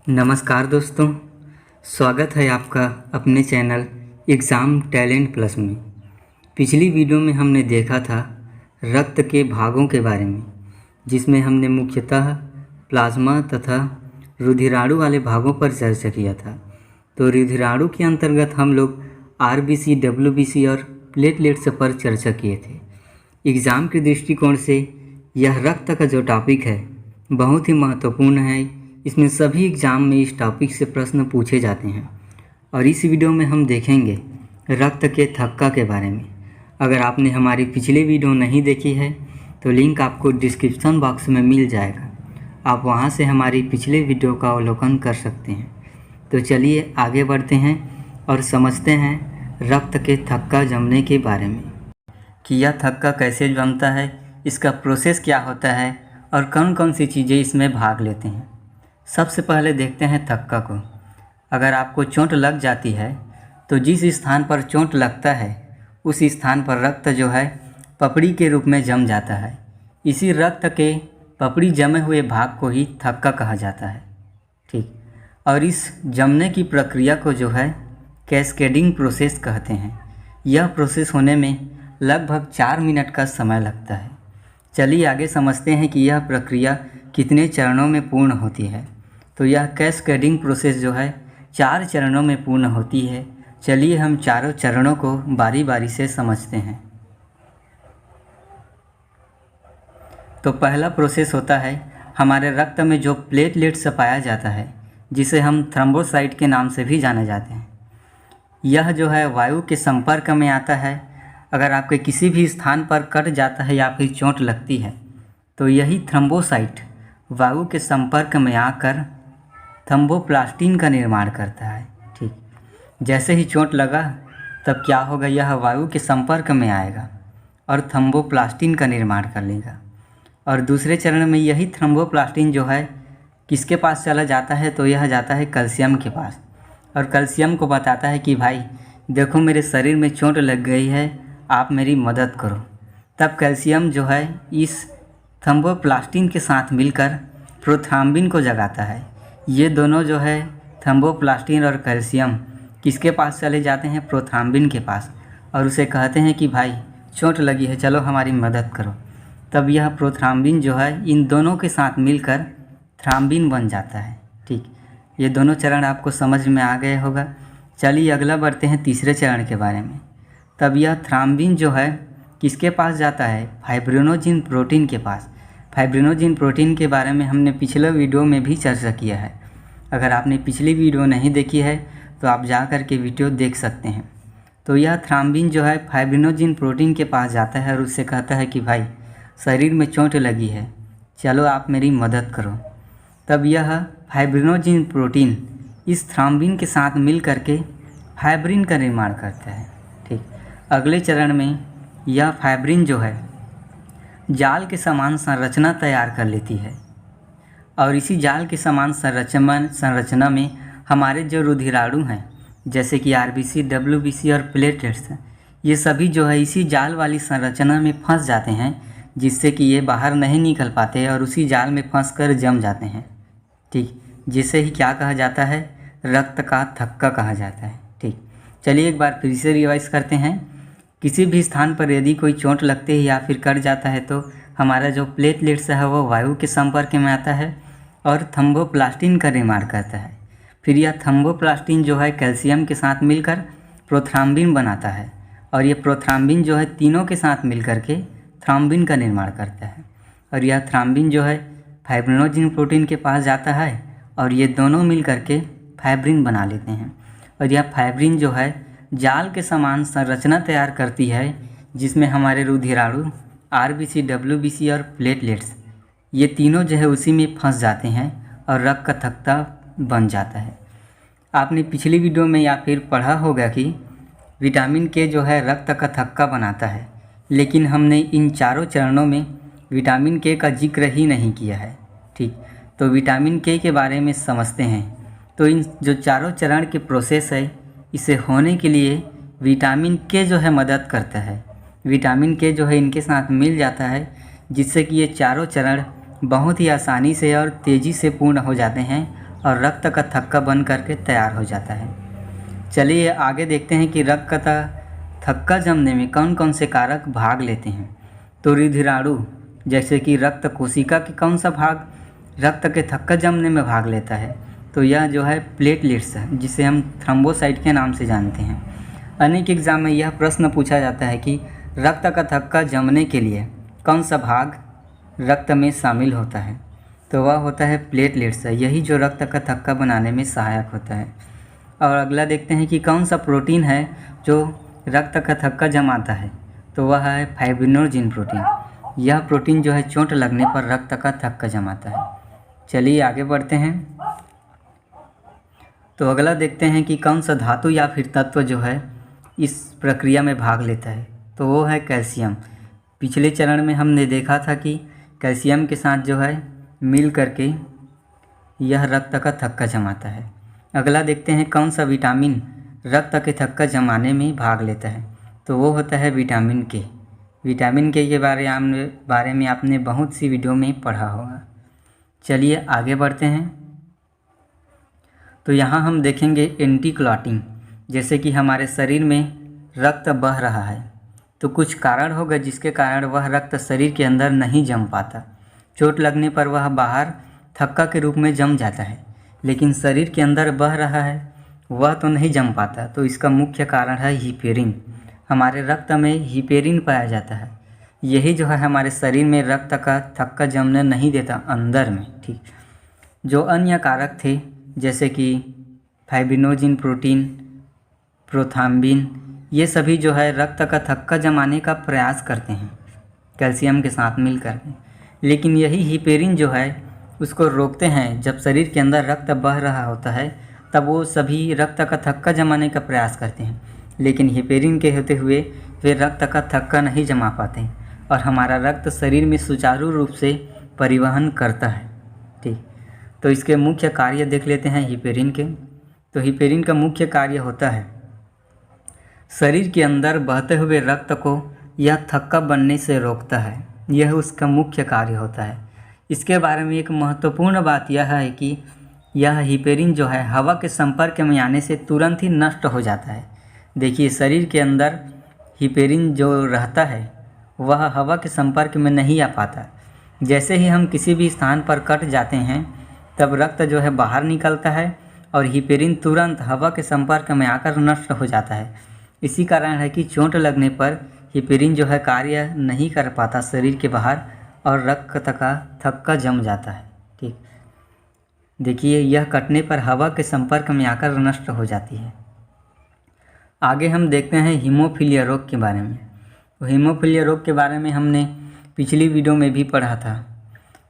नमस्कार दोस्तों, स्वागत है आपका अपने चैनल एग्ज़ाम टैलेंट प्लस में। पिछली वीडियो में हमने देखा था रक्त के भागों के बारे में, जिसमें हमने मुख्यतः प्लाज्मा तथा रुधिराणु वाले भागों पर चर्चा किया था। तो रुधिराणु के अंतर्गत हम लोग आरबीसी, डब्ल्यूबीसी और प्लेटलेट्स पर चर्चा किए थे। एग्ज़ाम के दृष्टिकोण से यह रक्त का जो टॉपिक है बहुत ही महत्वपूर्ण है। इसमें सभी एग्ज़ाम में इस टॉपिक से प्रश्न पूछे जाते हैं और इस वीडियो में हम देखेंगे रक्त के थक्का के बारे में। अगर आपने हमारी पिछली वीडियो नहीं देखी है तो लिंक आपको डिस्क्रिप्शन बॉक्स में मिल जाएगा, आप वहां से हमारी पिछले वीडियो का अवलोकन कर सकते हैं। तो चलिए आगे बढ़ते हैं और समझते हैं रक्त के थक्का जमने के बारे में कि यह थक्का कैसे जमता है, इसका प्रोसेस क्या होता है और कौन कौन सी चीज़ें इसमें भाग लेते हैं। सबसे पहले देखते हैं थक्का को। अगर आपको चोट लग जाती है तो जिस स्थान पर चोट लगता है उस स्थान पर रक्त जो है पपड़ी के रूप में जम जाता है। इसी रक्त के पपड़ी जमे हुए भाग को ही थक्का कहा जाता है। ठीक, और इस जमने की प्रक्रिया को जो है कैस्केडिंग प्रोसेस कहते हैं। यह प्रोसेस होने में लगभग 4 मिनट का समय लगता है। चलिए आगे समझते हैं कि यह प्रक्रिया कितने चरणों में पूर्ण होती है। तो यह कैस्केडिंग प्रोसेस जो है 4 चरणों में पूर्ण होती है। चलिए हम चारों चरणों को बारी बारी से समझते हैं। तो पहला प्रोसेस होता है हमारे रक्त में जो प्लेटलेट्स पाया जाता है, जिसे हम थ्रोम्बोसाइट के नाम से भी जाने जाते हैं। यह जो है वायु के संपर्क में आता है। अगर आपके किसी भी स्थान पर कट जाता है या फिर चोट लगती है तो यही थ्रोम्बोसाइट वायु के संपर्क में आकर थ्रोम्बोप्लास्टिन का निर्माण करता है। ठीक, जैसे ही चोट लगा तब क्या होगा, यह वायु के संपर्क में आएगा और थ्रोम्बोप्लास्टिन का निर्माण कर लेगा। और दूसरे चरण में यही थ्रोम्बोप्लास्टिन जो है किसके पास चला जाता है, तो यह जाता है कैल्शियम के पास और कैल्शियम को बताता है कि भाई देखो मेरे शरीर में चोट लग गई है, आप मेरी मदद करो। तब कैल्शियम जो है इस थ्रोम्बोप्लास्टिन के साथ मिलकर प्रोथ्राम्बिन को जगाता है। ये दोनों जो है थ्रोम्बोप्लास्टिन और कैल्शियम किसके पास चले जाते हैं, प्रोथ्राम्बिन के पास, और उसे कहते हैं कि भाई चोट लगी है, चलो हमारी मदद करो। तब यह प्रोथ्राम्बिन जो है इन दोनों के साथ मिलकर थ्राम्बिन बन जाता है। ठीक, ये दोनों चरण आपको समझ में आ गए होगा। चलिए अगला बढ़ते हैं तीसरे चरण के बारे में। तब यह थ्राम्बिन जो है किसके पास जाता है, फाइब्रिनोजिन प्रोटीन के पास। फाइब्रिनोजिन प्रोटीन के बारे में हमने पिछले वीडियो में भी चर्चा किया है। अगर आपने पिछली वीडियो नहीं देखी है तो आप जा कर के वीडियो देख सकते हैं। तो यह थ्राम्बिन जो है फाइब्रिनोजिन प्रोटीन के पास जाता है और उससे कहता है कि भाई शरीर में चोट लगी है, चलो आप मेरी मदद करो। तब यह फाइब्रिनोजिन प्रोटीन इस थ्राम्बिन के साथ मिल करके फाइब्रिन का निर्माण करता है। ठीक, अगले चरण में यह फाइब्रिन जो है जाल के समान संरचना तैयार कर लेती है और इसी जाल के समान संरचना में हमारे जो रुधिराणु हैं, जैसे कि आरबीसी, डब्ल्यूबीसी और प्लेटलेट्स, ये सभी जो है इसी जाल वाली संरचना में फंस जाते हैं, जिससे कि ये बाहर नहीं निकल पाते और उसी जाल में फंसकर जम जाते हैं। ठीक, जिसे ही क्या कहा जाता है, रक्त का थक्का कहा जाता है। ठीक, चलिए एक बार फिर से रिवाइज करते हैं। किसी भी स्थान पर यदि कोई चोट लगते ही या फिर कट जाता है तो हमारा जो प्लेटलेट्स है वो वायु के संपर्क में आता है और थ्रोम्बोप्लास्टिन का निर्माण करता है। फिर यह थ्रोम्बोप्लास्टिन जो है कैल्शियम के साथ मिलकर प्रोथ्राम्बिन बनाता है और ये प्रोथ्राम्बिन जो है तीनों के साथ मिलकर के थ्रोम्बिन का निर्माण करता है और यह थ्रोम्बिन जो है फाइब्रिनोजिन प्रोटीन के पास जाता है और ये दोनों मिल करके फाइब्रिन बना लेते हैं। और यह फाइब्रिन जो है जाल के समान संरचना तैयार करती है, जिसमें हमारे रुधिराणु, आरबीसी, डब्ल्यूबीसी और प्लेटलेट्स, ये तीनों जो है उसी में फंस जाते हैं और रक्त का थक्का बन जाता है। आपने पिछली वीडियो में या फिर पढ़ा होगा कि विटामिन के जो है रक्त का थक्का बनाता है, लेकिन हमने इन चारों चरणों में विटामिन के का जिक्र ही नहीं किया है। ठीक, तो विटामिन के बारे में समझते हैं। तो इन जो चारों चरण के प्रोसेस है, इसे होने के लिए विटामिन के जो है मदद करता है। विटामिन के जो है इनके साथ मिल जाता है, जिससे कि ये चारों चरण बहुत ही आसानी से और तेज़ी से पूर्ण हो जाते हैं और रक्त का थक्का बन करके तैयार हो जाता है। चलिए आगे देखते हैं कि रक्त का थक्का जमने में कौन कौन से कारक भाग लेते हैं। तो रुधिराणु जैसे कि रक्त कोशिका के कौन सा भाग रक्त के थक्का जमने में भाग लेता है, तो यह जो है प्लेटलेट्स है, जिसे हम थ्रोम्बोसाइट के नाम से जानते हैं। अनेक एग्जाम में यह प्रश्न पूछा जाता है कि रक्त का थक्का जमने के लिए कौन सा भाग रक्त में शामिल होता है, तो वह होता है प्लेटलेट्स है, यही जो रक्त का थक्का बनाने में सहायक होता है। और अगला देखते हैं कि कौन सा प्रोटीन है जो रक्त का थक्का जमाता है, तो वह है फाइब्रिनोजेन प्रोटीन। यह प्रोटीन जो है चोट लगने पर रक्त का थक्का जमाता है। चलिए आगे बढ़ते हैं। तो अगला देखते हैं कि कौन सा धातु या फिर तत्व जो है इस प्रक्रिया में भाग लेता है, तो वो है कैल्शियम। पिछले चरण में हमने देखा था कि कैल्शियम के साथ जो है मिल करके यह रक्त का थक्का जमाता है। अगला देखते हैं कौन सा विटामिन रक्त के थक्का जमाने में भाग लेता है, तो वो होता है विटामिन के। विटामिन के बारे में आपने बहुत सी वीडियो में पढ़ा होगा। चलिए आगे बढ़ते हैं। तो यहाँ हम देखेंगे एंटी क्लॉटिंग, जैसे कि हमारे शरीर में रक्त बह रहा है तो कुछ कारण होगा जिसके कारण वह रक्त शरीर के अंदर नहीं जम पाता। चोट लगने पर वह बाहर थक्का के रूप में जम जाता है, लेकिन शरीर के अंदर बह रहा है वह तो नहीं जम पाता। तो इसका मुख्य कारण है हिपेरिन। हमारे रक्त में हिपेरिन पाया जाता है, यही जो है हमारे शरीर में रक्त का थक्का जमने नहीं देता अंदर में। ठीक, जो अन्य कारक थे जैसे कि फाइब्रिनोजेन प्रोटीन, प्रोथ्राम्बिन, ये सभी जो है रक्त का थक्का जमाने का प्रयास करते हैं कैल्शियम के साथ मिलकर, लेकिन यही हिपेरिन जो है उसको रोकते हैं। जब शरीर के अंदर रक्त बह रहा होता है तब वो सभी रक्त का थक्का जमाने का प्रयास करते हैं, लेकिन हिपेरिन के होते हुए वे रक्त का थक्का नहीं जमा पाते और हमारा रक्त शरीर में सुचारू रूप से परिवहन करता है। ठीक, तो इसके मुख्य कार्य देख लेते हैं हिपेरिन के। तो हिपेरिन का मुख्य कार्य होता है शरीर के अंदर बहते हुए रक्त को यह थक्का बनने से रोकता है, यह उसका मुख्य कार्य होता है। इसके बारे में एक महत्वपूर्ण बात यह है कि यह हिपेरिन जो है हवा के संपर्क में आने से तुरंत ही नष्ट हो जाता है। देखिए शरीर के अंदर हिपेरिन जो रहता है वह हवा के संपर्क में नहीं आ पाता। जैसे ही हम किसी भी स्थान पर कट जाते हैं तब रक्त जो है बाहर निकलता है और हिपेरिन तुरंत हवा के संपर्क में आकर नष्ट हो जाता है। इसी कारण है कि चोट लगने पर हिपेरिन जो है कार्य नहीं कर पाता शरीर के बाहर और रक्त का थक्का जम जाता है। ठीक, देखिए यह कटने पर हवा के संपर्क में आकर नष्ट हो जाती है। आगे हम देखते हैं हीमोफीलिया रोग के बारे में। तो हीमोफीलिया रोग के बारे में हमने पिछली वीडियो में भी पढ़ा था।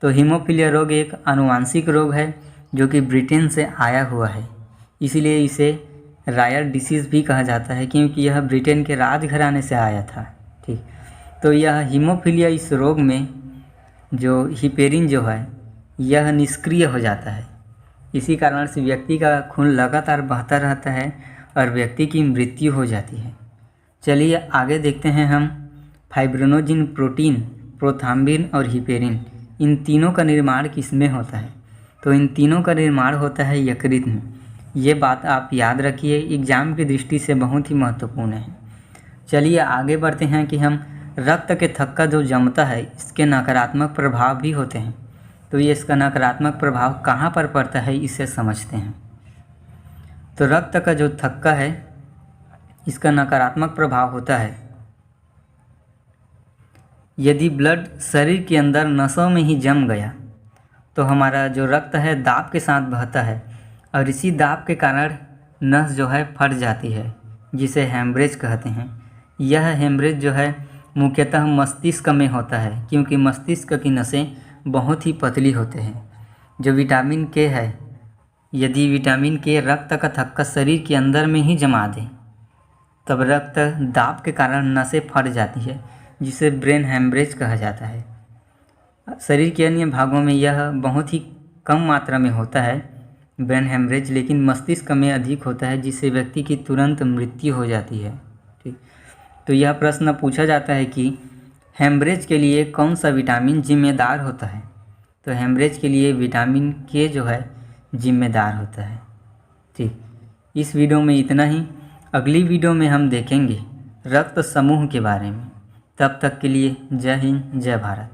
तो हीमोफीलिया रोग एक आनुवांशिक रोग है जो कि ब्रिटेन से आया हुआ है, इसीलिए इसे रायर डिसीज़ भी कहा जाता है क्योंकि यह ब्रिटेन के राजघराने से आया था। ठीक, तो यह हीमोफीलिया इस रोग में जो हिपेरिन जो है यह निष्क्रिय हो जाता है। इसी कारण से व्यक्ति का खून लगातार बहता रहता है और व्यक्ति की मृत्यु हो जाती है। चलिए आगे देखते हैं हम फाइब्रिनोजेन प्रोटीन, प्रोथ्राम्बिन और हिपेरिन, इन तीनों का निर्माण किसमें होता है। तो इन तीनों का निर्माण होता है यकृत में। ये बात आप याद रखिए, एग्जाम की दृष्टि से बहुत ही महत्वपूर्ण है। चलिए आगे बढ़ते हैं कि हम रक्त के थक्का जो जमता है इसके नकारात्मक प्रभाव भी होते हैं। तो ये इसका नकारात्मक प्रभाव कहाँ पर पड़ता है इसे समझते हैं। तो रक्त का जो थक्का है इसका नकारात्मक प्रभाव होता है यदि ब्लड शरीर के अंदर नसों में ही जम गया तो हमारा जो रक्त है दाब के साथ बहता है और इसी दाब के कारण नस जो है फट जाती है, जिसे हेमरेज कहते हैं। यह हेमरेज जो है मुख्यतः मस्तिष्क में होता है क्योंकि मस्तिष्क की नसें बहुत ही पतली होते हैं। जो विटामिन के है, यदि विटामिन के रक्त का थक्का शरीर के अंदर में ही जमा दे तब रक्त दाब के कारण नसें फट जाती है, जिसे ब्रेन हेमरेज कहा जाता है। शरीर के अन्य भागों में यह बहुत ही कम मात्रा में होता है ब्रेन हेमरेज, लेकिन मस्तिष्क में अधिक होता है जिससे व्यक्ति की तुरंत मृत्यु हो जाती है। ठीक, तो यह प्रश्न पूछा जाता है कि हेमरेज के लिए कौन सा विटामिन जिम्मेदार होता है। तो हेमरेज के लिए विटामिन के जो है जिम्मेदार होता है। ठीक, इस वीडियो में इतना ही। अगली वीडियो में हम देखेंगे रक्त समूह के बारे में। तब तक के लिए जय हिंद, जय भारत।